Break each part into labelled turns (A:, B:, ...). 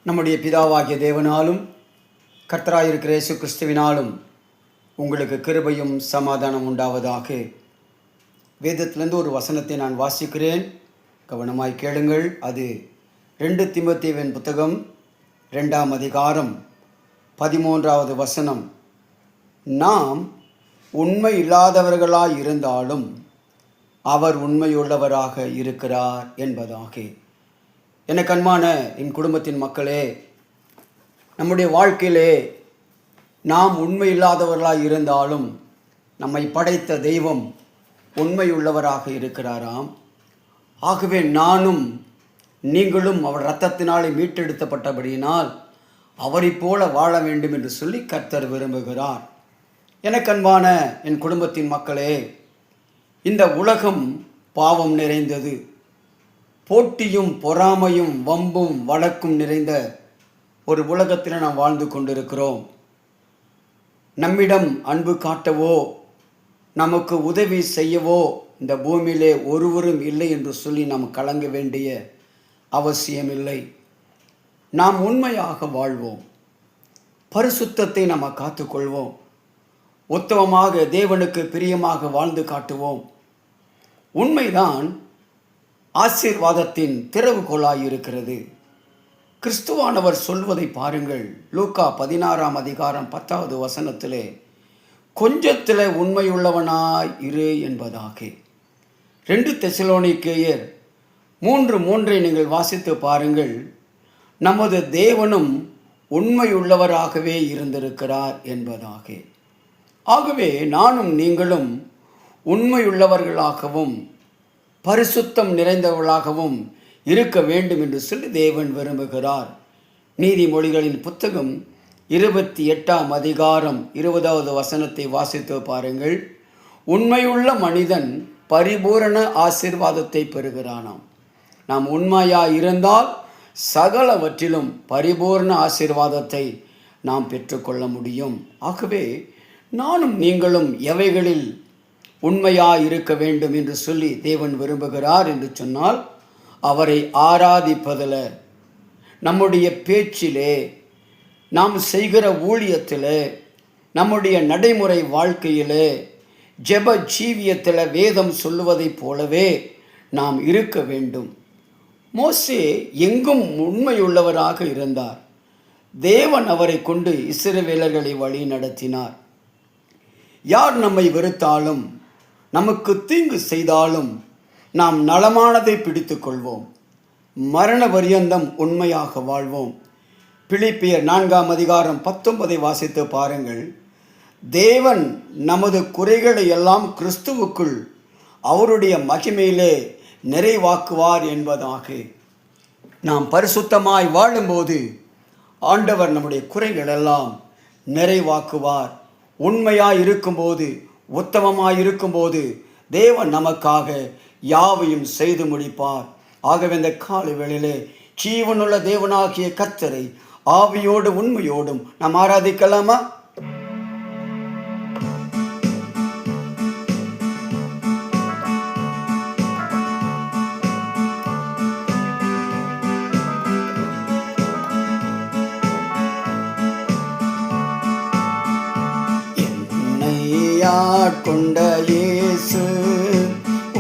A: நம்முடைய பிதாவாகிய தேவனாலும் கர்த்தராயிருக்கிற இயேசு கிறிஸ்துவினாலும் உங்களுக்கு கிருபையும் சமாதானம் உண்டாவதாக. வேதத்திலிருந்து ஒரு வசனத்தை நான் வாசிக்கிறேன், கவனமாய் கேளுங்கள். அது 2 தீமோத்தேயுவின் புத்தகம் 2ஆம் அதிகாரம் 13வது வசனம். நாம் உண்மை இல்லாதவர்களாய் இருந்தாலும் அவர் உண்மையுள்ளவராக இருக்கிறார் என்பதாக. எனக்கு அன்பான என் குடும்பத்தின் மக்களே, நம்முடைய வாழ்க்கையிலே நாம் உண்மை இல்லாதவர்களாக இருந்தாலும் நம்மை படைத்த தெய்வம் உண்மையுள்ளவராக இருக்கிறாராம். ஆகவே நானும் நீங்களும் அவர் இரத்தத்தினாலே மீட்டெடுத்தப்பட்டபடியினால் அவரை போல வாழ வேண்டும் என்று சொல்லி கர்த்தர் விரும்புகிறார். எனக்கு அன்பான என் குடும்பத்தின் மக்களே, இந்த உலகம் பாவம் நிறைந்தது. போட்டியும் பொறாமையும் வம்பும் வழக்கும் நிறைந்த ஒரு உலகத்தில் நாம் வாழ்ந்து கொண்டிருக்கிறோம். நம்மிடம் அன்பு காட்டவோ நமக்கு உதவி செய்யவோ இந்த பூமியிலே ஒருவரும் இல்லை என்று சொல்லி நாம் கலங்க வேண்டிய அவசியமில்லை. நாம் உண்மையாக வாழ்வோம், பரிசுத்தத்தை நாம் காத்துக்கொள்வோம், உத்தமமாக தேவனுக்கு பிரியமாக வாழ்ந்து காட்டுவோம். உண்மைதான் ஆசீர்வாதத்தின் திறவுகோலாய் இருக்கிறது. கிறிஸ்துவானவர் சொல்வதை பாருங்கள். லூக்கா 16ஆம் அதிகாரம் 10வது வசனத்திலே, கொஞ்சத்தில் உண்மையுள்ளவனாய் இரு என்பதாக. 2 தெசலோனிக்கேயர் 3:3 நீங்கள் வாசித்து பாருங்கள். நமது தேவனும் உண்மையுள்ளவராகவே இருந்திருக்கிறார் என்பதாக. ஆகவே நானும் நீங்களும் உண்மையுள்ளவர்களாகவும் பரிசுத்தம் நிறைந்தவர்களாகவும் இருக்க வேண்டும் என்று சொல்லி தேவன் விரும்புகிறார். நீதிமொழிகளின் புத்தகம் 28ஆம் அதிகாரம் 20வது வசனத்தை வாசித்து பாருங்கள். உண்மையுள்ள மனிதன் பரிபூரண ஆசீர்வாதத்தை பெறுகிறானாம். நாம் உண்மையாக இருந்தால் சகலவற்றிலும் பரிபூர்ண ஆசீர்வாதத்தை நாம் பெற்றுக்கொள்ள முடியும். ஆகவே நானும் நீங்களும் எவைகளில் உண்மையாக இருக்க வேண்டும் என்று சொல்லி தேவன் விரும்புகிறார் என்று சொன்னால், அவரை ஆராதிப்பதில், நம்முடைய பேச்சிலே, நாம் செய்கிற ஊழியத்தில், நம்முடைய நடைமுறை வாழ்க்கையிலே, ஜெப ஜீவியத்தில் வேதம் சொல்லுவதைப் போலவே நாம் இருக்க வேண்டும். மோசே எங்கும் உண்மையுள்ளவராக இருந்தார். தேவன் அவரை கொண்டு இஸ்ரவேலர்களை வழி நடத்தினார். யார் நம்மை வெறுத்தாலும் நமக்கு தீங்கு செய்தாலும் நாம் நலமானதை பிடித்து கொள்வோம், மரண பரியந்தம் உண்மையாக வாழ்வோம். பிலிப்பியர் 4ஆம் அதிகாரம் 19 வாசித்து பாருங்கள். தேவன் நமது குறைகளை எல்லாம் கிறிஸ்துவுக்குள் அவருடைய மகிமையிலே நிறைவாக்குவார் என்பதாக. நாம் பரிசுத்தமாய் வாழும்போது ஆண்டவர் நம்முடைய குறைகளெல்லாம் நிறைவாக்குவார். உண்மையாய் இருக்கும்போது, உத்தமமாய் இருக்கும்போது தேவன் நமக்காக யாவையும் செய்து முடிப்பார். ஆகவே இந்த காலை வேளையிலே ஜீவனுள்ள தேவனாகிய கர்த்தரை ஆவியோடு உண்மையோடும் நாம் ஆராதிக்கலாமா? கொண்ட இயேசு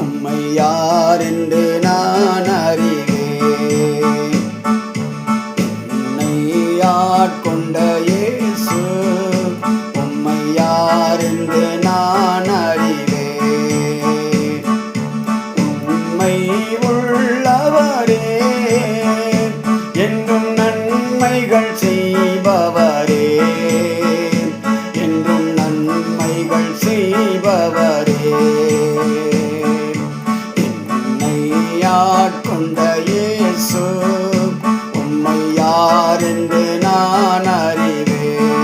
A: உம்மை யார் என்று நான் அறிவேன். என்னை ஆட்கொண்ட இயேசு உம்மை யார் என்று நான் அறிவேன். உம்மை உள்ளவரே, என்றும் நன்மைகள் செய்பவரே, என்னை ஆட்கொண்ட இயேசு உம்மை யார் என்று நான் அறிவேன்.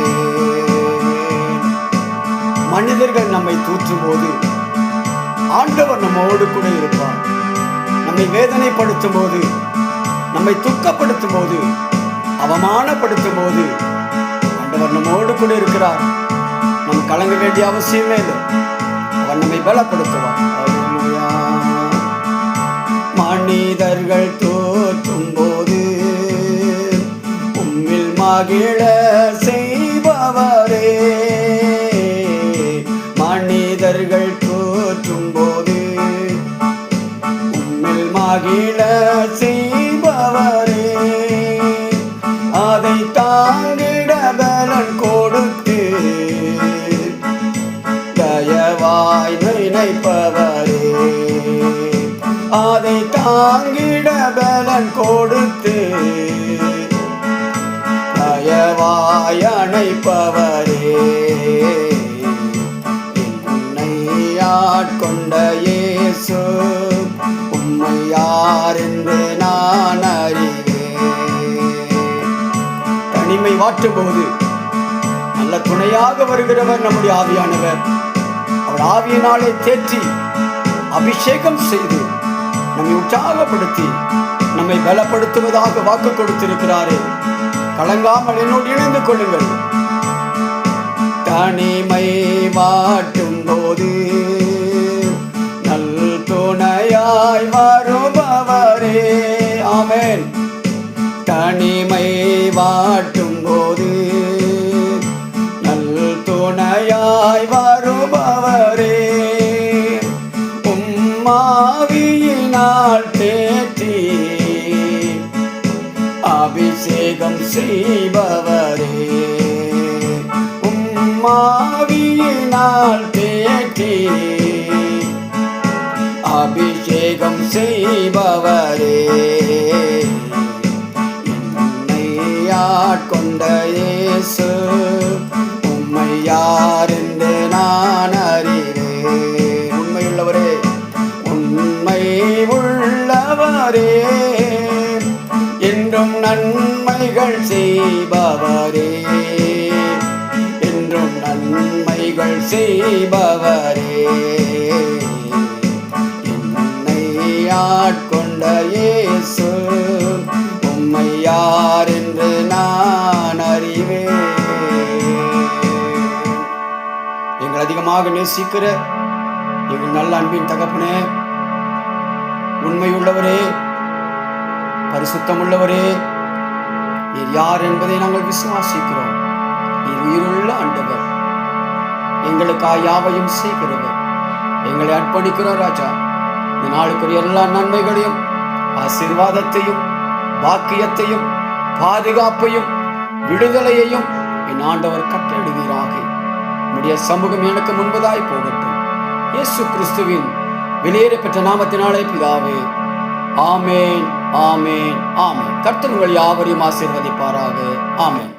A: மனிதர்கள் நம்மை தூற்றும் போது ஆண்டவர் நம்மோடு கூட இருப்பார். நம்மை வேதனைப்படுத்தும் போது, நம்மை துக்கப்படுத்தும் போது, அவமானப்படுத்தும் போது ஆண்டவர் நம்மோடு கூட இருக்கிறார். நாம் கலங்க வேண்டிய அவசியமே இல்லை. அவர் நம்மை பலப்படுத்துவார். மனிதர்கள் தோற்றும் போது மகிழ செய்பவரே, மனிதர்கள் தோற்றும் போது உம்மில் மகிழ செய்பவரே, அதை தாங்கிட பலன் கொடுத்து தயவாய் நினைப்பவரே, அதை தாங்கிட பலன் கொடுத்து தயவாய் அணைப்பவரே, என்னை ஆட்கொண்ட இயேசு உம்மை யார் என்று நான் அறிவேன். தனிமை வாட்டும் போது நல்ல துணையாக வருகிறவர் நம்முடைய ஆவியானவர். அவர் ஆவியினாலே தேற்றி அபிஷேகம் செய்து நம்மை உற்சாகப்படுத்தி நம்மை பலப்படுத்துவதாக வாக்கு கொடுத்திருக்கிறாரே. கலங்காமல் என்னோடு இணைந்து கொள்ளுங்கள். தனிமை வாட்டும் போது நல் துணையாய் வருபவரே. ஆமென். தனிமை வாட்டும் போது நல் துணையாய் வருபவரே, உம்மாவியினால் தேற்றி அபிஷேகம் செய்பவரே, உம்மாவியினால் தேற்றி அபிஷேகம் செய்பவரே, என்னை ஆட்கொண்ட இயேசு உம்மை யார் என்று நான் அறிவேன். உண்மையுள்ளவரே, உண்மை உள்ளவரே, என்றும் நன்மைகள் செய்பவரே, என்றும் நன்மைகள் செய்பவரே, என்னை ஆட்கொண்ட இயேசு உம்மை யார் என்று நான் அறிவேன். எங்கள் அதிகமாக நேசிக்கிற எங்கள் நல்ல அன்பின் தகப்பனே, உண்மையுள்ளவரே, பரிசுத்தமுள்ளவரே, நீர் யார் என்பதை நாங்கள் விசுவாசிக்கிறோம். நீர் உயிருள்ள ஆண்டவர், எங்களுக்காக யாவையும் செய்கிறவர். எங்களை அர்ப்பணிக்கிறோம் ராஜா. இந்த நாளுக்குரிய எல்லா நன்மைகளையும் ஆசீர்வாதத்தையும் பாக்கியத்தையும் பாதுகாப்பையும் விடுதலையையும் என் ஆண்டவர் கட்டளையிடுவீராக. உம்முடைய சமூகம் எனக்கு முன்பதாய் போகட்டும். இயேசு கிறிஸ்துவின் வெளியேறப்பெற்ற நாமத்தினாலே பிதாவே. ஆமேன், ஆமேன், ஆமேன். கர்த்தர் உங்கள் யாவரையும் ஆசீர்வதிப்பாராக. ஆமேன்.